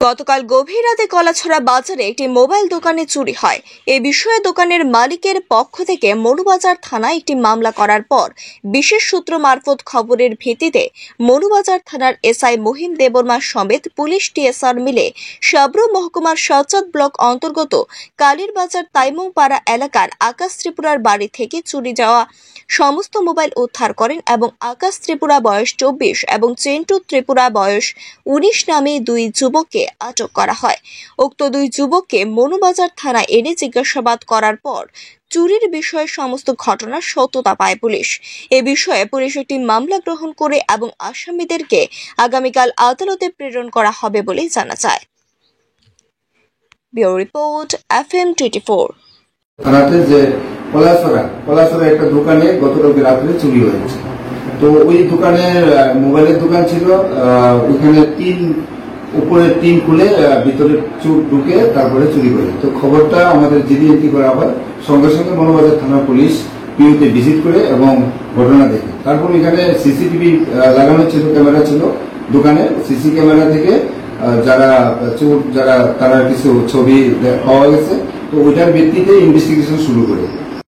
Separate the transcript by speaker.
Speaker 1: গতকাল গভীর রাতে কলাছড়া বাজারে একটি মোবাইল দোকানে চুরি হয়। এ বিষয়ে দোকানের মালিকের পক্ষ থেকে মনুবাজার থানায় একটি মামলা করার পর বিশেষ সূত্র মারফত খবরের ভিত্তিতে মনুবাজার থানার এসআই মহিম দেববর্মা সমেত পুলিশ টিএসআর মিলে সাবরু মহকুমার সাজাদ ব্লক অন্তর্গত কালীর বাজার তাইমংপাড়া এলাকার আকাশ ত্রিপুরার বাড়ি থেকে চুরি যাওয়া সমস্ত মোবাইল উদ্ধার করেন এবং আকাশ ত্রিপুরা বয়স 24 এবং চেন্টু ত্রিপুরা বয়স 19 নামে দুই যুবককে আটক করা হয়। উক্ত দুই যুবককে মনুবাজার থানায় এনে জিজ্ঞাসাবাদ করার পর চুরির বিষয়ে সমস্ত ঘটনার সত্যতা পায় পুলিশ। এ বিষয়ে পুলিশ একটি মামলা গ্রহণ করে এবং আসামিদেরকে আগামীকাল আদালতে প্রেরণ করা হবে বলে জানা যায়। Bureau report FM 24।
Speaker 2: রাতে যে পলাশরা একটা দোকানে গতকাল রাত্রে চুরি হয়েছে। তো ওই দোকানে মোবাইলের দোকান ছিল, ওইখানে উপরে টিন খুলে ভিতরে চোর ঢুকে তারপরে চুরি করে। তো খবরটা আমাদের জিডি করা হয়, সঙ্গে সঙ্গে মনুবাজার থানা পুলিশ পিউতে ভিজিট করে এবং ঘটনা দেখে। তারপর এখানে সিসিটিভি লাগানো ছিল, ক্যামেরা ছিল দোকানে। সিসি ক্যামেরা থেকে যারা চোর তারা কিছু ছবি পাওয়া গেছে। তো ওইটার ভিত্তিতে ইনভেস্টিগেশন শুরু করে